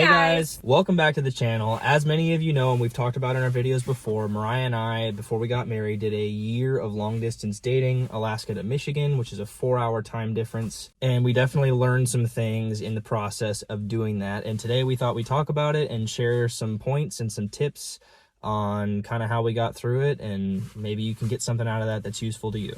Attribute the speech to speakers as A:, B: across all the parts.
A: Hey guys, welcome back to the channel. As many of you know, and we've talked about in our videos before, Mariah and I, before we got married, did a year of long distance dating, Alaska to Michigan, which is a 4-hour time difference. And we definitely learned some things in the process of doing that. And today we thought we'd talk about it and share some points and some tips on kind of how we got through it. And maybe you can get something out of that that's useful to you.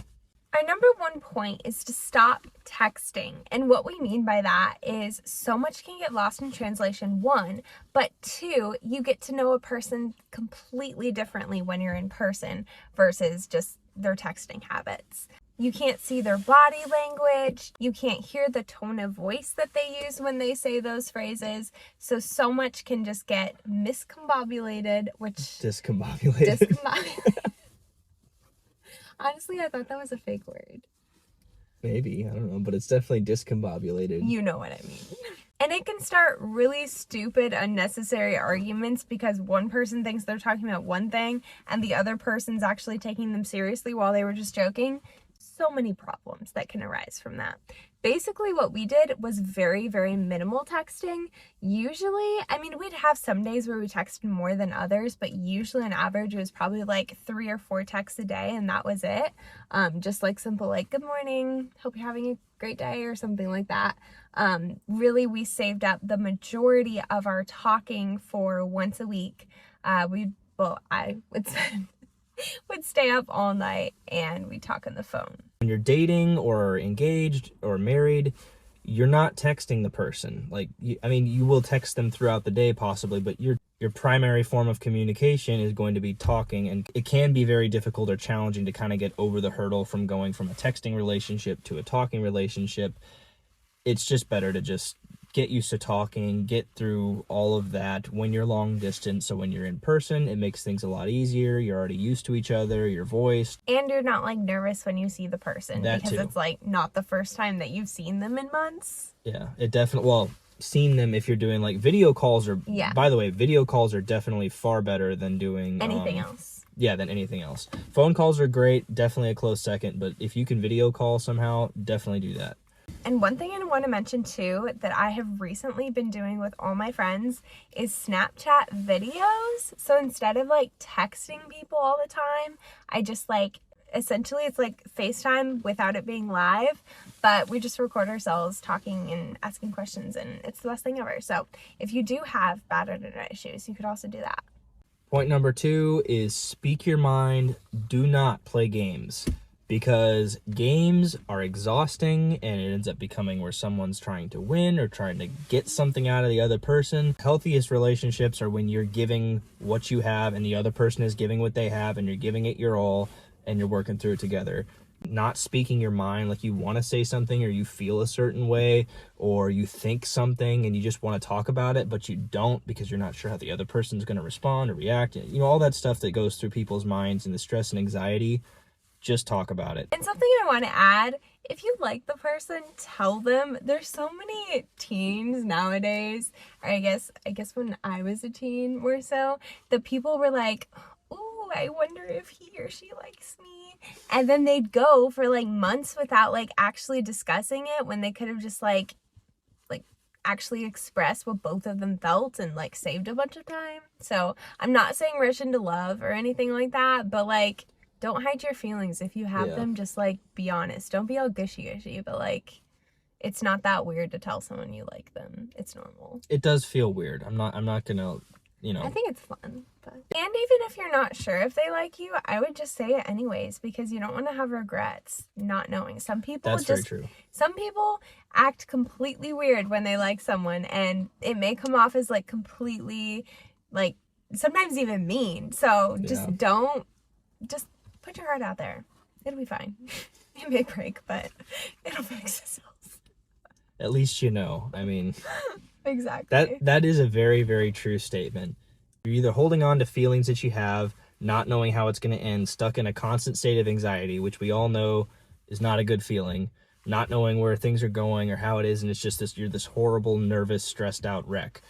B: Our number one point is to stop texting. And what we mean by that is so much can get lost in translation, one, but two, you get to know a person completely differently when you're in person versus just their texting habits. You can't see their body language. You can't hear the tone of voice that they use when they say those phrases. So much can just get miscombobulated, which...
A: Discombobulated.
B: Honestly, I thought that was a fake word.
A: Maybe, I don't know, but it's definitely discombobulated.
B: You know what I mean. And it can start really stupid, unnecessary arguments because one person thinks they're talking about one thing and the other person's actually taking them seriously while they were just joking. So many problems that can arise from that. Basically, what we did was very, very minimal texting. Usually, I mean, we'd have some days where we texted more than others, but usually on average, it was probably like 3 or 4 texts a day, and that was it. Just like simple, like, good morning, hope you're having a great day, or something like that. Really, we saved up the majority of our talking for once a week. I would stay up all night and we'd talk on the phone.
A: When you're dating or engaged or married, you're not texting the person. Like, you will text them throughout the day possibly, but your primary form of communication is going to be talking, and it can be very difficult or challenging to kind of get over the hurdle from going from a texting relationship to a talking relationship. It's just better to just get used to talking, get through all of that when you're long distance. So when you're in person, it makes things a lot easier. You're already used to each other, your voice.
B: And you're not like nervous when you see the person
A: That
B: because
A: too.
B: It's like not the first time that you've seen them in months.
A: Yeah, it definitely, well, seeing them if you're doing like video calls or,
B: yeah.
A: By the way, video calls are definitely far better than doing
B: anything else.
A: Yeah, than anything else. Phone calls are great, definitely a close second, but if you can video call somehow, definitely do that.
B: And one thing I want to mention too that I have recently been doing with all my friends is Snapchat videos. So instead of like texting people all the time, I just like, essentially it's like FaceTime without it being live, but we just record ourselves talking and asking questions, and it's the best thing ever. So if you do have bad internet issues, you could also do that.
A: Point number 2 is speak your mind. Do not play games. Because games are exhausting and it ends up becoming where someone's trying to win or trying to get something out of the other person. Healthiest relationships are when you're giving what you have and the other person is giving what they have and you're giving it your all and you're working through it together. Not speaking your mind, like you want to say something or you feel a certain way or you think something and you just want to talk about it, but you don't because you're not sure how the other person's going to respond or react. You know, all that stuff that goes through people's minds and the stress and anxiety. Just talk about it.
B: And something I want to add, if you like the person, tell them. There's so many teens nowadays, or I guess when I was a teen more so, the people were like, ooh, I wonder if he or she likes me. And then they'd go for like months without like actually discussing it when they could have just like actually expressed what both of them felt and like saved a bunch of time. So I'm not saying rush into love or anything like that, but like, don't hide your feelings. If you have them, just like be honest. Don't be all gushy, but like it's not that weird to tell someone you like them. It's normal.
A: It does feel weird. I'm not gonna,
B: I think it's fun. But... And even if you're not sure if they like you, I would just say it anyways because you don't want to have regrets not knowing.
A: That's very true.
B: Some people act completely weird when they like someone, and it may come off as like completely like sometimes even mean. So just put your heart out there. It'll be fine. It may break, but it'll fix itself.
A: At least you know. I mean,
B: exactly.
A: That is a very, very true statement. You're either holding on to feelings that you have, not knowing how it's going to end, stuck in a constant state of anxiety, which we all know is not a good feeling, not knowing where things are going or how it is, and it's just you're this horrible, nervous, stressed out wreck.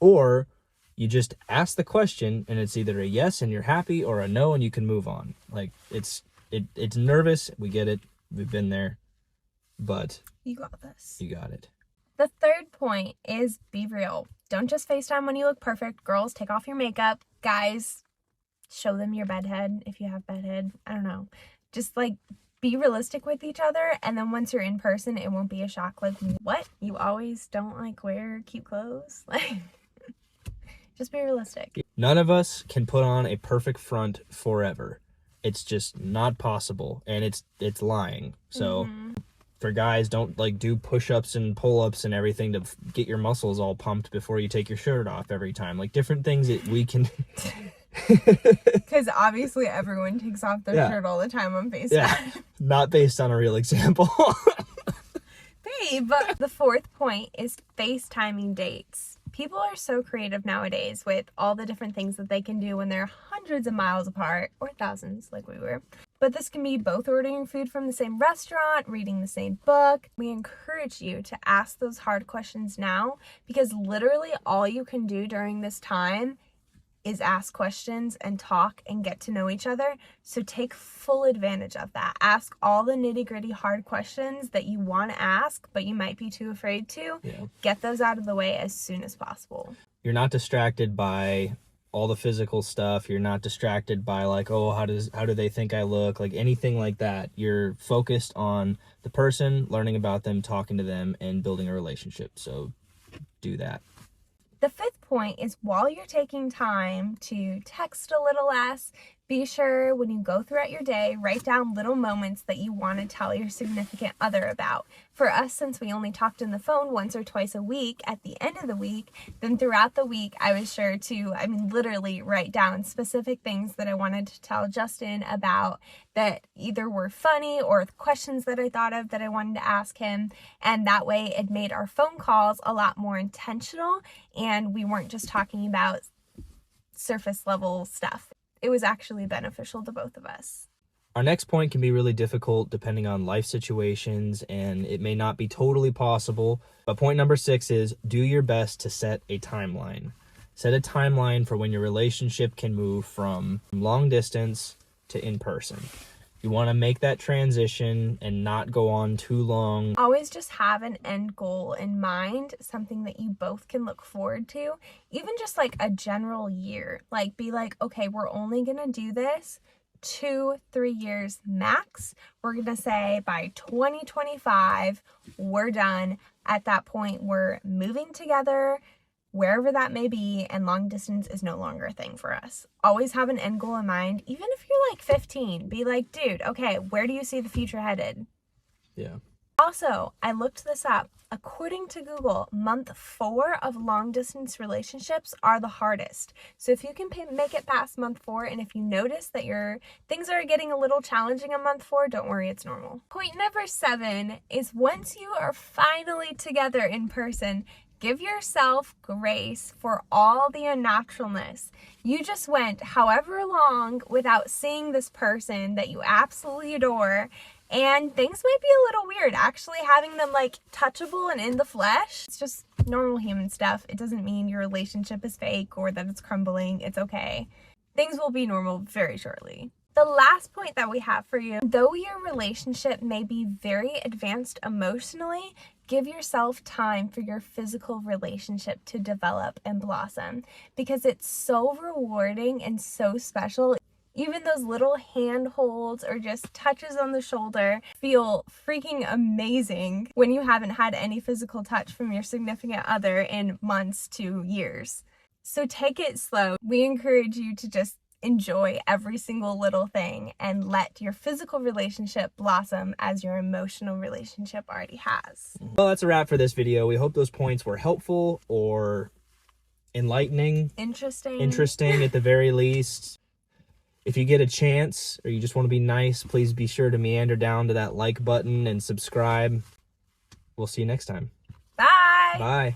A: Or you just ask the question and it's either a yes and you're happy or a no and you can move on. Like it's nervous. We get it. We've been there, but
B: you got this.
A: You got it.
B: The third point is be real. Don't just FaceTime when you look perfect. Girls, take off your makeup. Guys, show them your bedhead if you have bedhead. I don't know. Just like be realistic with each other, and then once you're in person, it won't be a shock. Like, what? You always don't like wear cute clothes? Like, just be realistic.
A: None of us can put on a perfect front forever. It's just not possible, and it's lying. So for guys, don't like do push-ups and pull-ups and everything to get your muscles all pumped before you take your shirt off every time. Like different things that we can.
B: Because obviously everyone takes off their shirt all the time on FaceTime.
A: Yeah, not based on a real example.
B: Babe, the fourth point is FaceTiming dates. People are so creative nowadays with all the different things that they can do when they're hundreds of miles apart, or thousands like we were. But this can be both ordering food from the same restaurant, reading the same book. We encourage you to ask those hard questions now, because literally all you can do during this time is ask questions and talk and get to know each other. So take full advantage of that. Ask all the nitty-gritty hard questions that you want to ask, but you might be too afraid to.
A: Yeah.
B: Get those out of the way as soon as possible.
A: You're not distracted by all the physical stuff. You're not distracted by like, oh, how do they think I look? Like anything like that. You're focused on the person, learning about them, talking to them, and building a relationship. So do that.
B: The fifth point is while you're taking time to text a little less, be sure when you go throughout your day, write down little moments that you want to tell your significant other about. For us, since we only talked on the phone once or twice a week at the end of the week, then throughout the week, I was sure to, literally write down specific things that I wanted to tell Justin about that either were funny or questions that I thought of that I wanted to ask him. And that way it made our phone calls a lot more intentional, and we weren't just talking about surface level stuff. It was actually beneficial to both of us.
A: Our next point can be really difficult depending on life situations, and it may not be totally possible. But point number 6 is do your best to set a timeline. Set a timeline for when your relationship can move from long distance to in person. You want to make that transition and not go on too long.
B: Always just have an end goal in mind, something that you both can look forward to, even just like a general year. Like be like, okay, we're only going to do this 2-3 years max. We're going to say by 2025, we're done. At that point, we're moving together, wherever that may be, and long distance is no longer a thing for us. Always have an end goal in mind. Even if you're like 15, be like, dude, okay, where do you see the future headed?
A: Yeah.
B: Also, I looked this up. According to Google, month 4 of long distance relationships are the hardest. So if you can make it past month 4, and if you notice that your things are getting a little challenging in month 4, don't worry, it's normal. Point number 7 is once you are finally together in person, give yourself grace for all the unnaturalness. You just went however long without seeing this person that you absolutely adore, and things might be a little weird. Actually having them like touchable and in the flesh, it's just normal human stuff. It doesn't mean your relationship is fake or that it's crumbling. It's okay. Things will be normal very shortly. The last point that we have for you, though your relationship may be very advanced emotionally, give yourself time for your physical relationship to develop and blossom, because it's so rewarding and so special. Even those little hand holds or just touches on the shoulder feel freaking amazing when you haven't had any physical touch from your significant other in months to years. So take it slow. We encourage you to just enjoy every single little thing and let your physical relationship blossom as your emotional relationship already has.
A: Well, that's a wrap for this video. We hope those points were helpful or enlightening. Interesting at the very least. If you get a chance or you just want to be nice, please be sure to meander down to that like button and subscribe. We'll see you next time.
B: Bye!
A: Bye.